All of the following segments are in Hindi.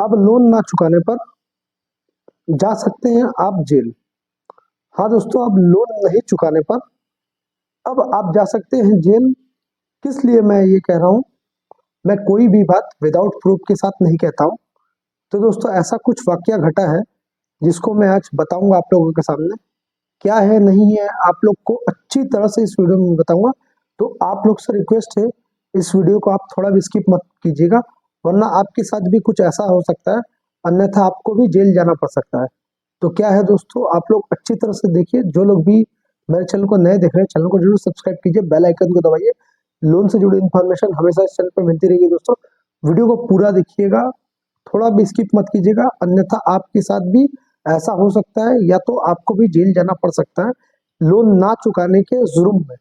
अब लोन ना चुकाने पर जा सकते हैं आप जेल। हाँ दोस्तों, अब लोन नहीं चुकाने पर अब आप जा सकते हैं जेल। किस लिए मैं ये कह रहा हूँ? मैं कोई भी बात विदाउट प्रूफ के साथ नहीं कहता हूँ। तो दोस्तों, ऐसा कुछ वाकया घटा है जिसको मैं आज बताऊंगा आप लोगों के सामने। क्या है नहीं है आप लोग को अच्छी तरह से इस वीडियो में बताऊंगा। तो आप लोग से रिक्वेस्ट है, इस वीडियो को आप थोड़ा भी स्किप मत कीजिएगा, वरना आपके साथ भी कुछ ऐसा हो सकता है, अन्यथा आपको भी जेल जाना पड़ सकता है। तो क्या है दोस्तों, आप लोग अच्छी तरह से देखिए। जो लोग भी मेरे चैनल को नए देख रहे हैं, चैनल को जरूर सब्सक्राइब कीजिए, बेल आइकन को दबाइए। लोन से जुड़ी इन्फॉर्मेशन हमेशा इस चैनल पर मिलती रहेगी दोस्तों। वीडियो को पूरा देखिएगा, थोड़ा भी स्किप मत कीजिएगा, अन्यथा आपके साथ भी ऐसा हो सकता है, या तो आपको भी जेल जाना पड़ सकता है लोन ना चुकाने के जुर्म में।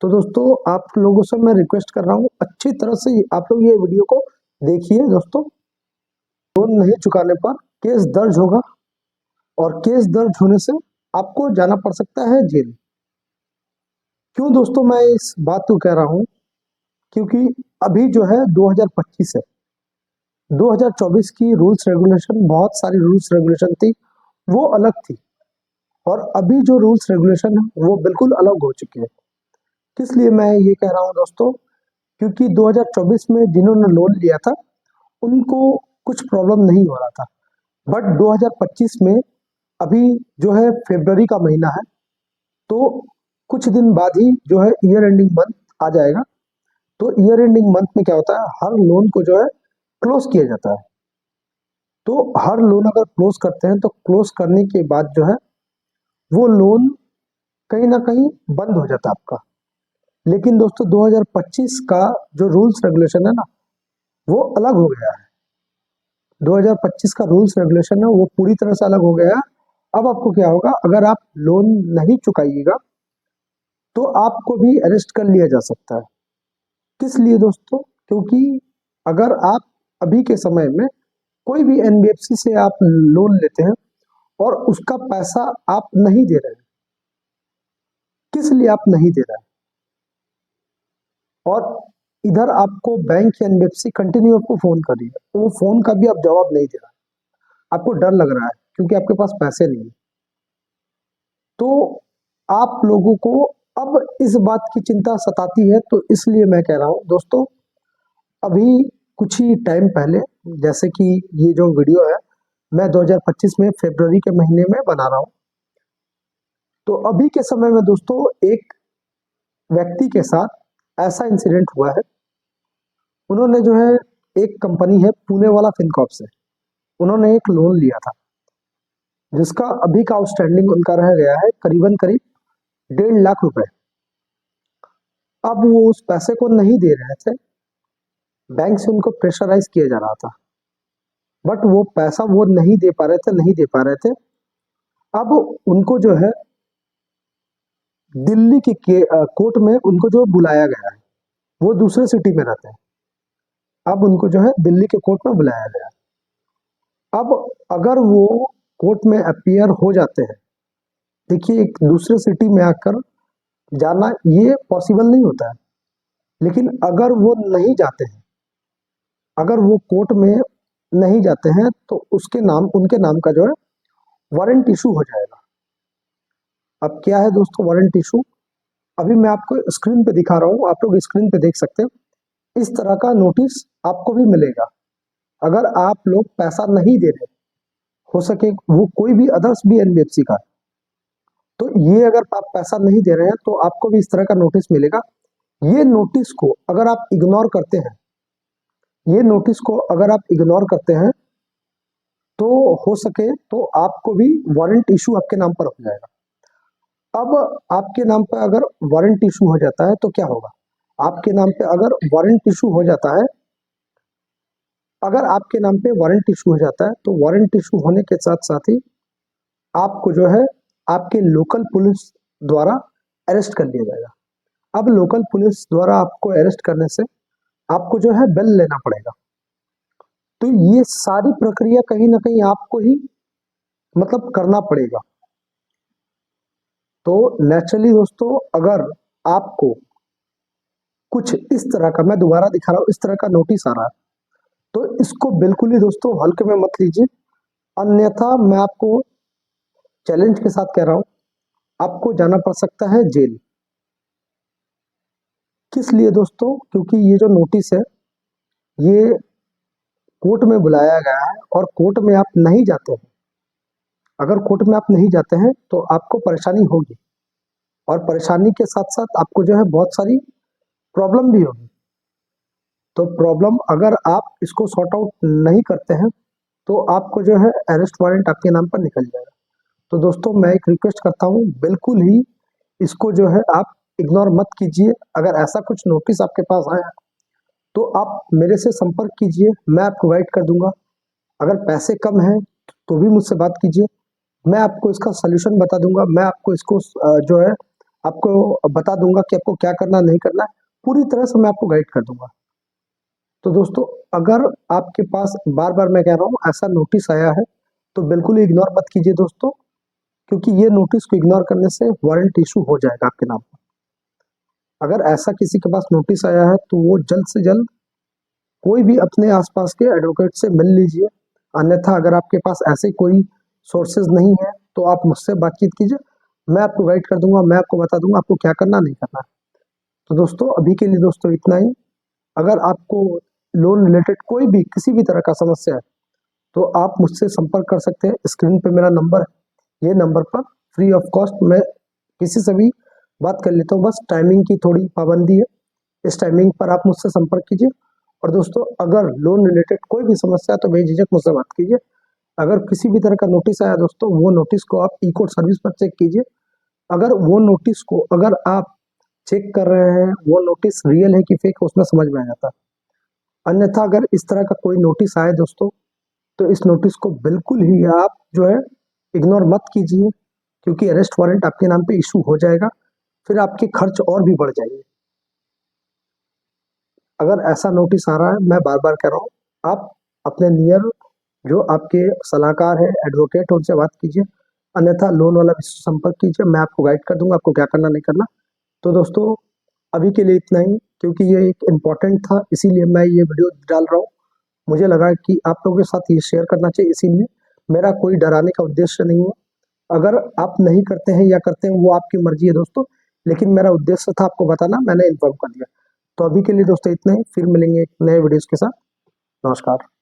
तो दोस्तों, आप लोगों से मैं रिक्वेस्ट कर रहा हूँ, अच्छी तरह से आप लोग ये वीडियो को देखिए दोस्तों। लोन नहीं चुकाने पर केस दर्ज होगा, और केस दर्ज होने से आपको जाना पड़ सकता है जेल। क्यों दोस्तों मैं इस बात को कह रहा हूँ? क्योंकि अभी जो है 2025 है, 2024 की रूल्स रेगुलेशन, बहुत सारी रूल्स रेगुलेशन थी, वो अलग थी। और अभी जो रूल्स रेगुलेशन है वो बिल्कुल अलग हो चुके हैं। किस लिए मैं ये कह रहा हूँ दोस्तों? क्योंकि 2024 में जिन्होंने लोन लिया था उनको कुछ प्रॉब्लम नहीं हो रहा था, बट 2025 में अभी जो है फरवरी का महीना है, तो कुछ दिन बाद ही जो है ईयर एंडिंग मंथ आ जाएगा। तो ईयर एंडिंग मंथ में क्या होता है, हर लोन को जो है क्लोज किया जाता है। तो हर लोन अगर क्लोज करते हैं तो क्लोज करने के बाद जो है वो लोन कहीं ना कहीं बंद हो जाता है आपका। लेकिन दोस्तों 2025 का जो रूल्स रेगुलेशन है ना, वो अलग हो गया है। 2025 का रूल्स रेगुलेशन है वो पूरी तरह से अलग हो गया है। अब आपको क्या होगा, अगर आप लोन नहीं चुकाइएगा तो आपको भी अरेस्ट कर लिया जा सकता है। किस लिए दोस्तों? क्योंकि अगर आप अभी के समय में कोई भी एनबीएफसी से आप लोन लेते हैं और उसका पैसा आप नहीं दे रहे हैं, किस लिए आप नहीं दे रहे हैं, और इधर आपको बैंक या एनबीएफसी कंटिन्यू आपको फोन कर रही है, तो वो फोन का भी आप जवाब नहीं दे रहा, आपको डर लग रहा है क्योंकि आपके पास पैसे नहीं है। तो आप लोगों को अब इस बात की चिंता सताती है, तो इसलिए मैं कह रहा हूं दोस्तों, अभी कुछ ही टाइम पहले, जैसे कि ये जो वीडियो है मैं 2025 में फरवरी के महीने में बना रहा हूं, तो अभी के समय में दोस्तों एक व्यक्ति के साथ ऐसा इंसिडेंट हुआ है। उन्होंने जो है, एक कंपनी है पुणे वाला फिनकॉर्प से, उन्होंने एक लोन लिया था जिसका अभी का आउटस्टैंडिंग उनका रह गया है करीबन करीब 1.5 लाख रुपए। अब वो उस पैसे को नहीं दे रहे थे, बैंक से उनको प्रेशराइज किया जा रहा था, बट वो पैसा वो नहीं दे पा रहे थे, नहीं दे पा रहे थे। अब उनको जो है दिल्ली की कोर्ट में उनको जो बुलाया गया है, वो दूसरे सिटी में रहते हैं, अब उनको जो है दिल्ली के कोर्ट में बुलाया गया है। अब अगर वो कोर्ट में अपीयर हो जाते हैं, देखिए एक दूसरे सिटी में आकर जाना ये पॉसिबल नहीं होता है, लेकिन अगर वो नहीं जाते हैं, अगर वो कोर्ट में नहीं जाते हैं, तो उसके नाम, उनके नाम का जो है वारंट इशू हो जाएगा। अब क्या है दोस्तों वारंट इशू? अभी मैं आपको स्क्रीन पे दिखा रहा हूँ, आप लोग स्क्रीन पे देख सकते हैं। इस तरह का नोटिस आपको भी मिलेगा अगर आप लोग पैसा नहीं दे रहे, हो सके वो कोई भी अदर्स भी एनबीएफसी का। तो ये अगर आप पैसा नहीं दे रहे हैं तो आपको भी इस तरह का नोटिस मिलेगा। ये नोटिस को अगर आप इग्नोर करते हैं, ये नोटिस को अगर आप इग्नोर करते हैं, तो हो सके तो आपको भी वारंट इशू आपके नाम पर हो जाएगा। अब आपके नाम पर अगर वारंट इशू हो जाता है तो क्या होगा? आपके नाम पे अगर वारंट इशू हो जाता है, अगर आपके नाम पे वारंट इशू हो जाता है, तो वारंट इशू होने के साथ साथ ही आपको जो है आपके लोकल पुलिस द्वारा अरेस्ट कर लिया जाएगा। अब लोकल पुलिस द्वारा आपको अरेस्ट करने से आपको जो है बेल लेना पड़ेगा। तो ये सारी प्रक्रिया कहीं ना कहीं आपको ही मतलब करना पड़ेगा। तो नेचुरली दोस्तों, अगर आपको कुछ इस तरह का, मैं दोबारा दिखा रहा हूँ, इस तरह का नोटिस आ रहा है, तो इसको बिल्कुल ही दोस्तों हल्के में मत लीजिए, अन्यथा मैं आपको चैलेंज के साथ कह रहा हूं, आपको जाना पड़ सकता है जेल। किस लिए दोस्तों? क्योंकि ये जो नोटिस है ये कोर्ट में बुलाया गया है और कोर्ट में आप नहीं जाते हैं। अगर कोर्ट में आप नहीं जाते हैं तो आपको परेशानी होगी, और परेशानी के साथ साथ आपको जो है बहुत सारी प्रॉब्लम भी होगी। तो प्रॉब्लम अगर आप इसको सॉर्ट आउट नहीं करते हैं तो आपको जो है अरेस्ट वारंट आपके नाम पर निकल जाएगा। तो दोस्तों मैं एक रिक्वेस्ट करता हूँ, बिल्कुल ही इसको जो है आप इग्नोर मत कीजिए। अगर ऐसा कुछ नोटिस आपके पास आया तो आप मेरे से संपर्क कीजिए, मैं आपको गाइड कर दूंगा। अगर पैसे कम हैं तो भी मुझसे बात कीजिए, मैं आपको इसका सलूशन बता दूंगा। मैं आपको इसको जो है आपको बता दूंगा कि आपको क्या करना नहीं करना है, पूरी तरह से मैं आपको गाइड कर दूंगा। तो दोस्तों अगर आपके पास बार बार मैं कह रहा हूँ ऐसा नोटिस आया है तो बिल्कुल ही इग्नोर मत कीजिए दोस्तों, क्योंकि ये नोटिस को इग्नोर करने से वारंट इशू हो जाएगा आपके नाम पर। अगर ऐसा किसी के पास नोटिस आया है तो वो जल्द से जल्द कोई भी अपने आसपास के एडवोकेट से मिल लीजिए, अन्यथा अगर आपके पास ऐसे कोई सोर्सेज नहीं है तो आप मुझसे बातचीत कीजिए, मैं आपको गाइड कर दूंगा, मैं आपको बता दूंगा आपको क्या करना नहीं करना है। तो दोस्तों अभी के लिए दोस्तों इतना ही। अगर आपको लोन रिलेटेड कोई भी किसी भी तरह का समस्या है तो आप मुझसे संपर्क कर सकते हैं। स्क्रीन पे मेरा नंबर है, ये नंबर पर फ्री ऑफ कॉस्ट मैं किसी से भी बात कर लेता हूँ, बस टाइमिंग की थोड़ी पाबंदी है, इस टाइमिंग पर आप मुझसे संपर्क कीजिए। और दोस्तों अगर लोन रिलेटेड कोई भी समस्या है तो बेझिझक मुझसे बात कीजिए। अगर किसी भी तरह का नोटिस आया दोस्तों, वो नोटिस को आप ई कोर्ट सर्विस पर चेक कीजिए। अगर वो नोटिस को अगर आप चेक कर रहे हैं वो नोटिस रियल है कि फेक है, उसमें समझ में आ जाता है। अन्यथा अगर इस तरह का कोई नोटिस आए दोस्तों तो इस नोटिस को बिल्कुल ही आप जो है इग्नोर मत कीजिए, क्योंकि अरेस्ट वारंट आपके नाम पे इशू हो जाएगा, फिर आपके खर्च और भी बढ़ जाएंगे। अगर ऐसा नोटिस आ रहा है, मैं बार बार कह रहा हूँ, आप अपने नियर जो आपके सलाहकार है एडवोकेट उनसे बात कीजिए, अन्यथा लोन वाला भी संपर्क कीजिए, मैं आपको गाइड कर दूंगा आपको क्या करना नहीं करना। तो दोस्तों अभी के लिए इतना ही, क्योंकि ये एक इम्पॉर्टेंट था इसीलिए मैं ये वीडियो डाल रहा हूँ। मुझे लगा कि आप लोगों के साथ ये शेयर करना चाहिए, इसीलिए मेरा कोई डराने का उद्देश्य नहीं है। अगर आप नहीं करते हैं या करते हैं वो आपकी मर्जी है दोस्तों, लेकिन मेरा उद्देश्य था आपको बताना, मैंने इन्फॉर्म कर दिया। तो अभी के लिए दोस्तों इतना ही, फिर मिलेंगे एक नए वीडियोस के साथ। नमस्कार।